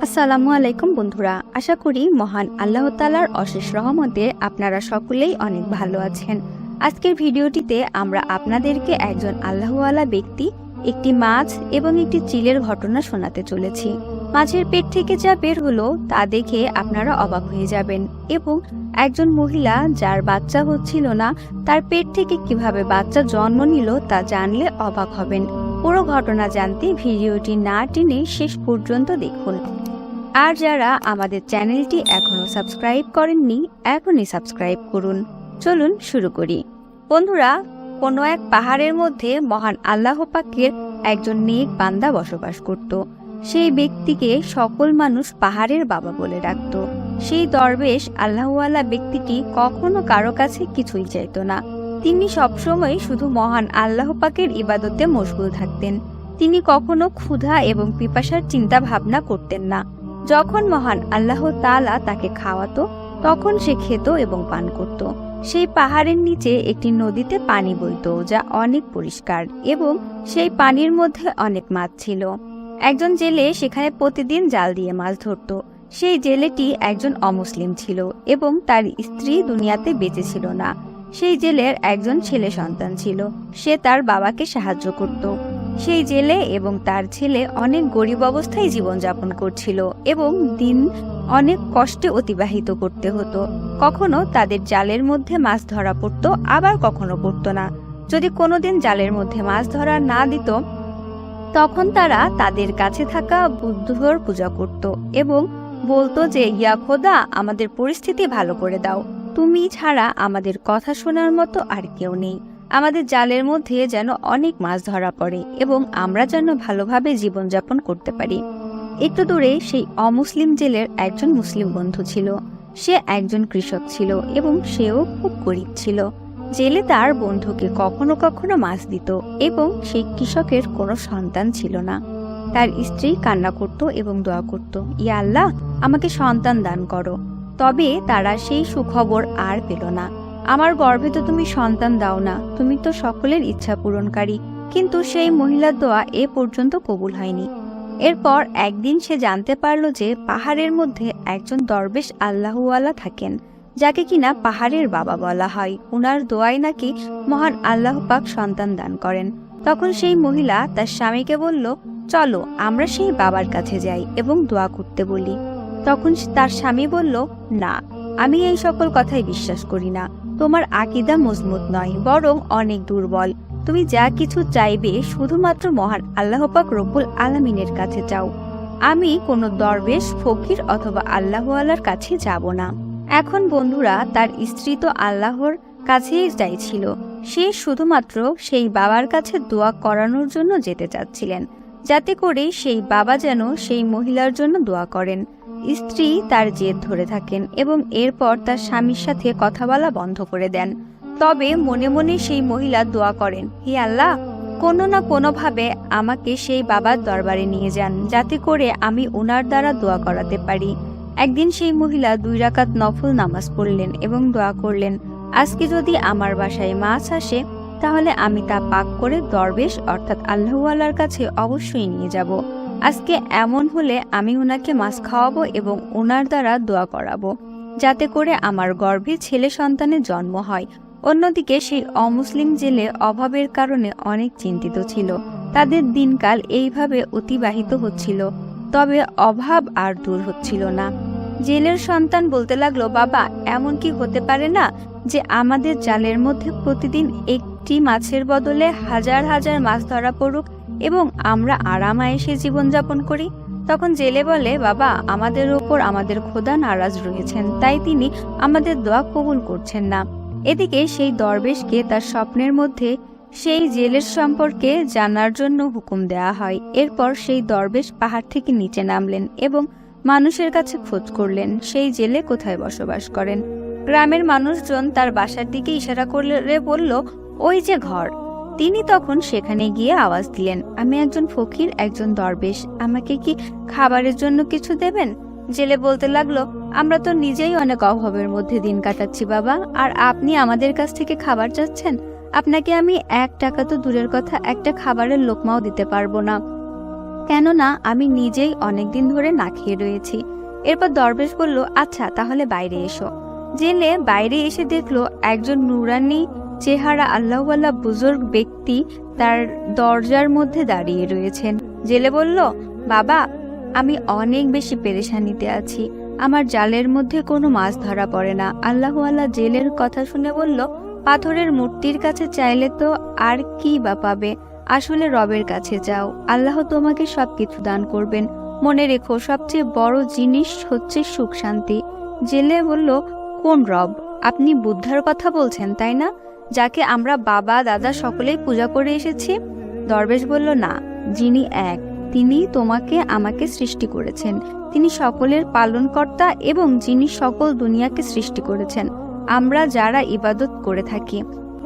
আসসালামু আলাইকুম বন্ধুরা, আশা করি মহান আল্লাহ তাআলার অশেষ রহমতে আপনারা সকলেই অনেক ভালো আছেন। আজকের ভিডিওটিতে আমরা আপনাদেরকে একজন আল্লাহওয়ালা ব্যক্তি, একটি মাছ এবং একটি চিলের ঘটনা শোনাতে চলেছি। মাছের পেট থেকে যা বের হলো তা দেখে আপনারা অবাক হয়ে যাবেন এবং একজন মহিলা যার বাচ্চা হচ্ছিল না, তার পেট থেকে কিভাবে বাচ্চা জন্ম নিল তা জানলে অবাক হবেন। পুরো ঘটনা জানতে ভিডিওটি না টেনে শেষ পর্যন্ত দেখুন। আর যারা আমাদের চ্যানেলটি এখনো সাবস্ক্রাইব করেননি, এখনই সাবস্ক্রাইব করুন। চলুন শুরু করি। বন্ধুরা, কোনো এক পাহাড়ের মধ্যে মহান আল্লাহ পাকের একজন নেক বান্দা বসবাস করত। সেই ব্যক্তিকে সকল মানুষ পাহাড়ের বাবা বলে ডাকত। সেই দরবেশ আল্লাহওয়ালা ব্যক্তিটি কখনো কারো কাছে কিছুই চাইত না। তিনি সবসময় শুধু মহান আল্লাহ পাকের ইবাদতে মশগুল থাকতেন। তিনি কখনো ক্ষুধা এবং পিপাসার চিন্তা ভাবনা করতেন না। যখন মহান আল্লাহ তাআলা তাকে খাওয়াতো, তখন সে খেত এবং পান করত। সেই পাহাড়ের নিচে একটি নদীতে পানি বইতো, যা অনেক পরিষ্কার, এবং সেই পানির মধ্যে অনেক মাছ ছিল। একজন জেলে সেখানে প্রতিদিন জাল দিয়ে মাছ ধরত। সেই জেলেটি একজন অমুসলিম ছিল এবং তার স্ত্রী দুনিয়াতে বেঁচে ছিল না। সেই জেলের একজন ছেলে সন্তান ছিল। সে তার বাবাকে সাহায্য করত। সেই জেলে এবং তার ছেলে অনেক গরিব অবস্থায় জীবনযাপন করছিল এবং দিন অনেক কষ্টে অতিবাহিত করতে হতো। কখনো তাদের জালের মধ্যে মাছ ধরা পড়তো, আবার কখনো পড়তো না। যদি কোনোদিন জালের মধ্যে মাছ ধরা না দিত, তখন তারা তাদের কাছে থাকা বুদ্ধর পূজা করত এবং বলতো যে, ইয়া খোদা, আমাদের পরিস্থিতি ভালো করে দাও, তুমি ছাড়া আমাদের কথা শোনার মতো আর কেউ নেই। আমাদের জালের মধ্যে যেন অনেক মাছ ধরা পড়ে এবং আমরা যেন ভালোভাবে জীবনযাপন করতে পারি। একটু দূরে সেই অমুসলিম জেলের একজন মুসলিম বন্ধু ছিল। সে একজন কৃষক ছিল এবং সেও খুব গরিব ছিল। জেলে তার বন্ধুকে কখনো কখনো মাছ দিত এবং সেই কৃষকের কোনো সন্তান ছিল না। তার স্ত্রী কান্না করত এবং দোয়া করত, ইয়া আল্লাহ, আমাকে সন্তান দান করো। তবে তারা সেই সুখবর আর পেল না। আমার গর্ভে তো তুমি সন্তান দাও না, তুমি তো সকলের ইচ্ছা পূরণকারী। কিন্তু সেই মহিলার দোয়া এ পর্যন্ত কবুল হয়নি। এরপর একদিন সে জানতে পারল যে পাহাড়ের মধ্যে একজন দরবেশ আল্লাহওয়ালা থাকেন, যাকে কিনা পাহাড়ের বাবা বলা হয়। উনার দোয়ায় নাকি মহান আল্লাহ পাক সন্তান দান করেন। তখন সেই মহিলা তার স্বামীকে বলল, চলো আমরা সেই বাবার কাছে যাই এবং দোয়া করতে বলি। তখন তার স্বামী বলল, না, আমি এই সকল কথাই বিশ্বাস করি না। তোমার আকীদা মজবুত নয়, বরং অনেক দুর্বল। তুমি যা কিছু চাইবে শুধুমাত্র মহান আল্লাহ পাক রব্বুল আলামিনের কাছে চাও। আমি কোনো দরবেশ, ফকির অথবা আল্লাহওয়ালার কাছে যাব না। এখন বন্ধুরা, তার স্ত্রী তো আল্লাহর কাছেই চাইছিল। সে শুধুমাত্র সেই বাবার কাছে দোয়া করানোর জন্য যেতে চাচ্ছিলেন, যাতে করে সেই বাবা যেন সেই মহিলার জন্য দোয়া করেন। স্ত্রী তার জেদ ধরে থাকেন এবং এরপর তার স্বামীর সাথে কথা বলা বন্ধ করে দেন। তবে মনে মনে সেই মহিলা দোয়া করেন, হে আল্লাহ, কোনো না কোনোভাবে আমাকে সেই বাবার দরবারে নিয়ে যান, যাতে করে আমি ওনার দ্বারা দোয়া করাতে পারি। একদিন সেই মহিলা 2 রাকাত নফল নামাজ পড়লেন এবং দোয়া করলেন, আজকে যদি আমার বাসায় মাছ আসে, তাহলে আমি তা পাক করে দরবেশ অর্থাৎ আল্লাহওয়ালার কাছে অবশ্যই নিয়ে যাব। আজকে এমন হলে আমি ওনাকে মাছ খাওয়াবো এবং ওনার দ্বারা দোয়া করাবো, যাতে করে আমার গর্ভে ছেলে সন্তানের জন্ম হয়। অন্যদিকে সেই অমুসলিম জেলে অভাবের কারণে অনেক চিন্তিত ছিল। তাদের দিনকাল এইভাবে অতিবাহিত হচ্ছিল, তবে অভাব আর দূর হচ্ছিল না। জেলের সন্তান বলতে লাগলো, বাবা, এমন কি হতে পারে না যে আমাদের জালের মধ্যে প্রতিদিন একটি মাছের বদলে হাজার হাজার মাছ ধরা পড়ুক এবং আমরা আরামায়েশে জীবনযাপন করি? তখন জেলে বলে, বাবা, আমাদের উপর আমাদের খোদা নারাজ রয়েছেন, তাই তিনি আমাদের দোয়া কবুল করছেন না। এদিকে সেই দরবেশকে তার স্বপ্নের মধ্যে সেই জেলের সম্পর্কে জানার জন্য হুকুম দেওয়া হয়। এরপর সেই দরবেশ পাহাড় থেকে নিচে নামলেন এবং মানুষের কাছে খোঁজ করলেন সেই জেলে কোথায় বসবাস করেন। গ্রামের মানুষজন তার বাসার দিকে ইশারা করে বলল, ওই যে ঘর। তিনি তখন সেখানে গিয়ে আওয়াজ দিলেন, আমি একজন ফকির, একজন দরবেশ, আমাকে কি খাবারের জন্য কিছু দেবেন? জেলে বলতে লাগলো, আমরা তো নিজেই অনেক অভাবের মধ্যে দিন কাটাচ্ছি বাবা, আর আপনি আমাদের কাছ থেকে খাবার চাচ্ছেন? আপনাকে আমি 1 টাকা তো দূরের কথা, একটা খাবারের লোকমাও দিতে পারবো না। কেননা আমি নিজেই অনেকদিন ধরে না খেয়ে রয়েছি। এরপর দরবেশ বলল, আচ্ছা তাহলে বাইরে এসো। জেলে বাইরে এসে দেখলো একজন নুরানি চেহারা আল্লাহওয়ালা বুজুর্গ ব্যক্তি তার দরজার মধ্যে দাঁড়িয়ে রয়েছেন। জেলে বলল, বাবা আমি অনেক বেশি পেরেশানিতে আছি, আমার জালের মধ্যে কোনো মাছ ধরা পড়ে না। আল্লাহওয়ালা জেলের কথা শুনে বলল, পাথরের মূর্তির কাছে চাইলে তো আর কি বা পাবে, আসলে রবের কাছে যাও, আল্লাহ তোমাকে সবকিছু দান করবেন। মনে রেখো সবচেয়ে বড় জিনিস হচ্ছে সুখ শান্তি। জেলে বলল, কোন রব? আপনি বুদ্ধার কথা বলছেন তাই না, যাকে আমরা বাবা দাদা সকলেই পূজা করে এসেছি? দরবেশ বলল, না, যিনি এক, তিনি তোমাকে আমাকে সৃষ্টি করেছেন, তিনি সকলের পালনকর্তা এবং যিনি সকল দুনিয়াকে সৃষ্টি করেছেন। আমরা যারা ইবাদত করে থাকি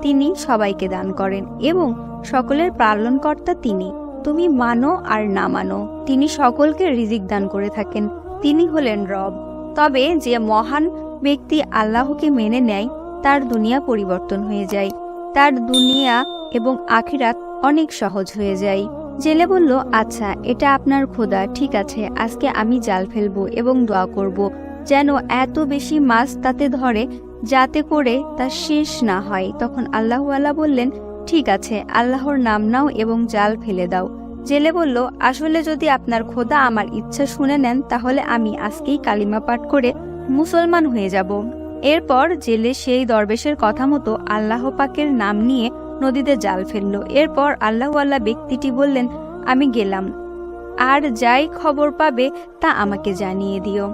তিনি সবাইকে দান করেন এবং সকলের পালনকর্তা তিনি। তুমি মানো আর না মানো, তিনি সকলকে রিজিক দান করে থাকেন, তিনি হলেন রব। তবে যে মহান ব্যক্তি আল্লাহকে মেনে নেয় তার দুনিয়া পরিবর্তন হয়ে যায়, তার দুনিয়া এবং আখিরাত অনেক সহজ হয়ে যায়। জেলে বলল, আচ্ছা এটা আপনার খোদা, ঠিক আছে, আজকে আমি জাল ফেলবো এবং দোয়া করব যেন এত বেশি মাছ তাতে ধরে যাতে করে তা শেষ না হয়। তখন আল্লাহওয়ালা বললেন, ঠিক আছে, আল্লাহর নাম নাও এবং জাল ফেলে দাও। জেলে বলল, আসলে যদি আপনার খোদা আমার ইচ্ছা শুনে নেন তাহলে আমি আজকেই কালিমা পাঠ করে মুসলমান হয়ে যাব। এরপর জেলে সেই দরবেশের কথা মতো আল্লাহ পাকের নাম নিয়ে নদীতে জাল ফেলল। এরপর আল্লাহওয়ালা ব্যক্তিটি বললেন, আমি গেলাম, আর যাই খবর পাবে তা আমাকে জানিয়ে দিও,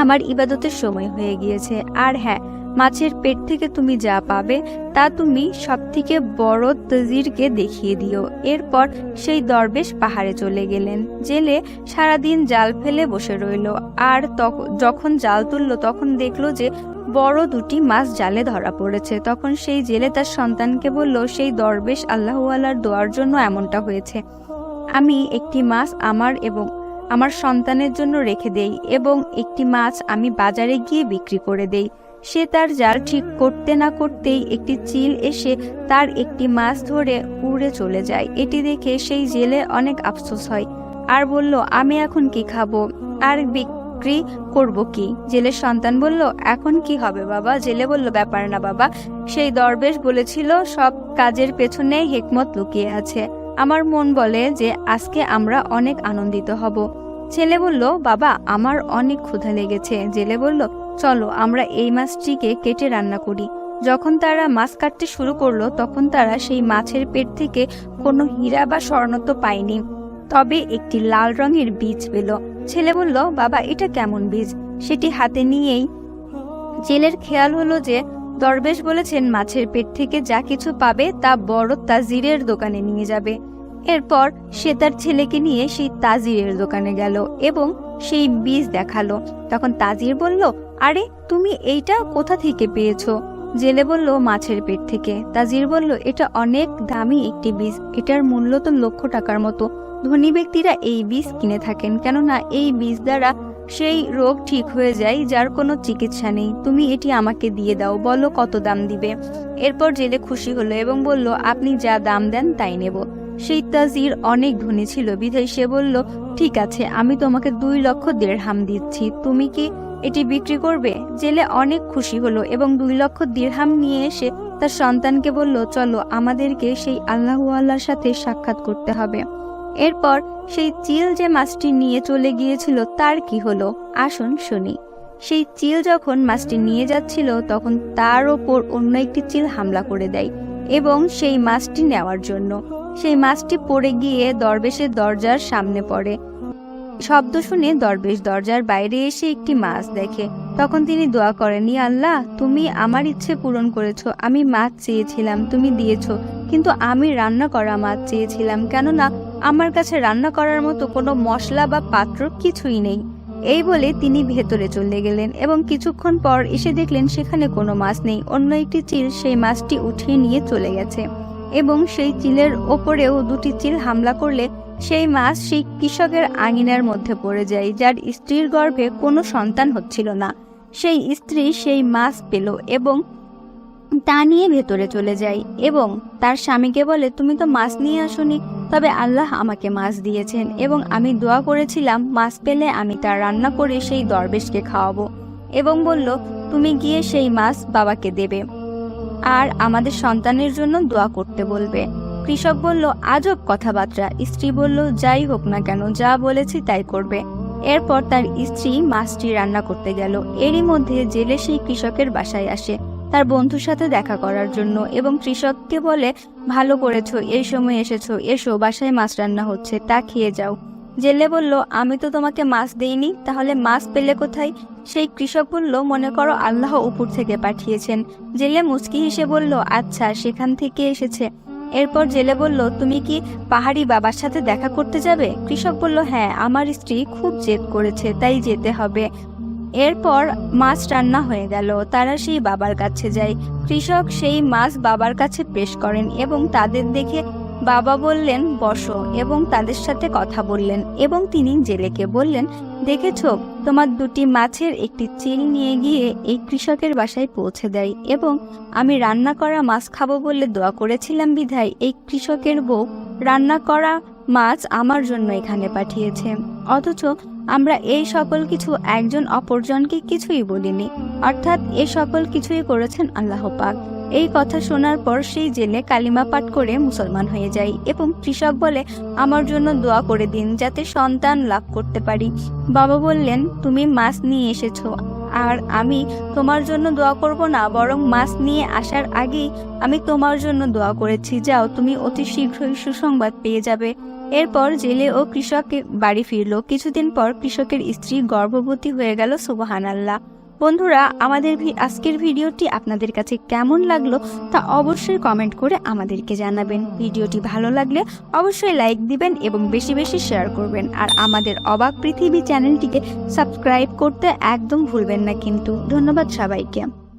আমার ইবাদতের সময় হয়ে গিয়েছে। আর হ্যাঁ, মাছের পেট থেকে তুমি যা পাবে তা তুমি সবথেকে বড় তাজিরকে দেখিয়ে দিও। এরপর সেই দরবেশ পাহাড়ে চলে গেলেন। জেলে সারাদিন জাল ফেলে বসে রইল, আর যখন জাল তুলল তখন দেখলো যে বড় দুটি মাছ জালে ধরা পড়েছে। তখন সেই জেলে তার সন্তানকে বলল, সেই দরবেশ আল্লাহওয়ালার দোয়ার জন্য এমনটা হয়েছে, আমি একটি মাছ আমার এবং আমার সন্তানের জন্য রেখে দেই এবং একটি মাছ আমি বাজারে গিয়ে বিক্রি করে দেই। সে তার জাল ঠিক করতে না করতেই একটি চিল এসে তার একটি মাছ ধরে উড়ে চলে যায়। এটি দেখে সেই জেলে অনেক আফসোস হয় আর বলল, আমি এখন কি খাবো আর বিক্রি করব কি? জেলের সন্তান বলল, এখন কি হবে বাবা? জেলে বলল, ব্যাপার না বাবা, সেই দরবেশ বলেছিল সব কাজের পেছনে হিকমত লুকিয়ে আছে, আমার মন বলে যে আজকে আমরা অনেক আনন্দিত হব। ছেলে বলল, বাবা আমার অনেক ক্ষুধা লেগেছে। জেলে বলল, চলো আমরা এই মাছটিকে কেটে রান্না করি। যখন তারা মাছ কাটতে শুরু করলো তখন তারা সেই মাছের পেট থেকে কোনো হীরা বা স্বর্ণ তো পায়নি, তবে একটি লাল রঙের বীজ পেল। ছেলে বলল, বাবা এটা কেমন বীজ? সেটি হাতে নিয়েই জেলের খেয়াল হলো যে দরবেশ বলেছেন মাছের পেট থেকে যা কিছু পাবে তা বড় তাজিরের দোকানে নিয়ে যাবে। এরপর সে তার ছেলেকে নিয়ে সেই তাজিরের দোকানে গেল এবং সেই বীজ দেখালো। তখন তাজির বলল, আরে তুমি এইটা কোথা থেকে পেয়েছো? জেলে বলল, মাছের পেট থেকে। তাজির বলল, এটা অনেক দামি একটি বীজ, এটার মূল্য তো লক্ষ টাকার মতো। ধনী ব্যক্তিরা এই বীজ কিনে থাকেন, কেননা এই বীজ দ্বারা সেই রোগ ঠিক হয়ে যায় যার কোনো চিকিৎসা নেই। তুমি এটি আমাকে দিয়ে দাও, বলো কত দাম দিবে। এরপর জেলে খুশি হলো এবং বলল, আপনি যা দাম দেন তাই নেব। সেই তাজির অনেক ধনী ছিল বিধায় সে বলল, ঠিক আছে, আমি তোমাকে 2 লক্ষ দিরহাম দিচ্ছি, তুমি কি এটি বিক্রি করবে? জেলে অনেক খুশি হলো এবং 2 লক্ষ দিরহাম নিয়ে এসে তার সন্তানকে বলল, চলো আমাদেরকে সেই আল্লাহওয়ালার সাথে সাক্ষাৎ করতে হবে। এরপর সেই চিল যে মাছটি নিয়ে চলে গিয়েছিল তার কি হলো আসুন শুনি। সেই চিল যখন মাছটি নিয়ে যাচ্ছিল তখন তার ওপর অন্য একটি চিল হামলা করে দেয় এবং সেই মাছটি নেওয়ার জন্য সেই মাছটি পড়ে গিয়ে দরবেশের দরজার সামনে পড়ে। শব্দ শুনে দরবেশ দরজার বাইরে এসে একটি মাছ দেখে। তখন তিনি দোয়া করেন, ইয়া আল্লাহ, তুমি আমার ইচ্ছে পূরণ করেছো, আমি মাছ চেয়েছিলাম তুমি দিয়েছো, কিন্তু আমি রান্না করা মাছ চেয়েছিলাম, কেননা আমার কাছে রান্না করার মতো কোনো মশলা বা পাত্র কিছুই নেই। এই বলে তিনি ভেতরে চলে গেলেন এবং কিছুক্ষণ পর এসে দেখলেন সেখানে কোনো মাছ নেই। অন্য একটি চিল সেই মাছটি উঠিয়ে নিয়ে চলে গেছে এবং সেই চিলের ওপরেও 2টি চিল হামলা করলে সেই মাছ সেই কৃষকের আঙিনার মধ্যে পড়ে যায়, যার স্ত্রীর গর্ভে কোনো সন্তান হচ্ছিল না। সেই স্ত্রী সেই মাছ পেল এবং তা নিয়ে ভেতরে চলে যায় এবং তার স্বামীকে বলে, তুমি তো মাছ নিয়ে আসোনি, তবে আল্লাহ আমাকে মাছ দিয়েছেন এবং আমি দোয়া করেছিলাম মাছ পেলে আমি তা রান্না করে সেই দরবেশকে খাওয়াবো, এবং বলল তুমি গিয়ে সেই মাছ বাবাকে দেবে আর আমাদের সন্তানের জন্য দোয়া করতে বলবে। কৃষক বলল, আজব কথাবার্তা। স্ত্রী বলল, যাই হোক না কেন, যা বলেছি তাই করবে। এরপর তার স্ত্রী মাছটি রান্না করতে গেল। এরই মধ্যে জেলে সেই কৃষকের বাসায় আসে তার বন্ধুর সাথে দেখা করার জন্য এবং কৃষককে বলে, ভালো করেছো, এই সময় এসেছো, এসো, বাসায় মাছ রান্না হচ্ছে, তা খেয়ে যাও। জেলে বলল, আমি তো তোমাকে মাছ দেইনি, তাহলে মাছ পেলে কোথায়? সেই কৃষক বলল, মনে করো আল্লাহ উপর থেকে পাঠিয়েছেন। জেলে মুচকি হেসে বলল, আচ্ছা, সেখান থেকে এসেছে। এরপর জেলে বলল, তুমি কি পাহাড়ি বাবার সাথে দেখা করতে যাবে? কৃষক বলল, হ্যাঁ, আমার স্ত্রী খুব জেদ করেছে, তাই যেতে হবে। এরপর মাছ রান্না হয়ে গেল। তারা সেই বাবার কাছে যায়। কৃষক সেই মাছ বাবার কাছে পেশ করেন এবং তাদের দেখে বাবা বললেন, বসো, এবং তাদের সাথে কথা বললেন এবং তিনি জেলেকে বললেন, দেখেছো, তোমার দুটি মাছের একটি চিল নিয়ে গিয়ে এই কৃষকের বাসায় পৌঁছে দেয় এবং আমি রান্না করা মাছ খাবো বলে দোয়া করেছিলাম বিধায় এই কৃষকের বউ রান্না করা মাছ আমার জন্য এখানে পাঠিয়েছে, অথচ আমরা এই সকল কিছু একজন অপরজনকে কিছুই বলিনি, অর্থাৎ এই সকল কিছুই করেছেন আল্লাহ পাক। এই কথা শোনার পর সেই জেলে কালিমা পাঠ করে মুসলমান হয়ে যায় এবং কৃষক বলে, আমার জন্য দোয়া করে দিন যাতে সন্তান লাভ করতে পারি। বাবা বললেন, তুমি মাছ নিয়ে এসেছো আর আমি তোমার জন্য দোয়া করব না, বরং মাছ নিয়ে আসার আগেই আমি তোমার জন্য দোয়া করেছি, যাও, তুমি অতি শীঘ্রই সুসংবাদ পেয়ে যাবে। এরপর জেলে ও কৃষক বাড়ি ফিরল। কিছুদিন পর কৃষকের স্ত্রী গর্ভবতী হয়ে গেল। সুবহানাল্লাহ। বন্ধুরা, আমাদের আজকের ভিডিওটি আপনাদের কাছে কেমন লাগলো তা অবশ্যই কমেন্ট করে আমাদেরকে জানাবেন। ভিডিওটি ভালো লাগলে অবশ্যই লাইক দিবেন এবং বেশি বেশি শেয়ার করবেন। আর আমাদের অবাক পৃথিবী চ্যানেলটিকে সাবস্ক্রাইব করতে একদম ভুলবেন না কিন্তু। ধন্যবাদ সবাইকে।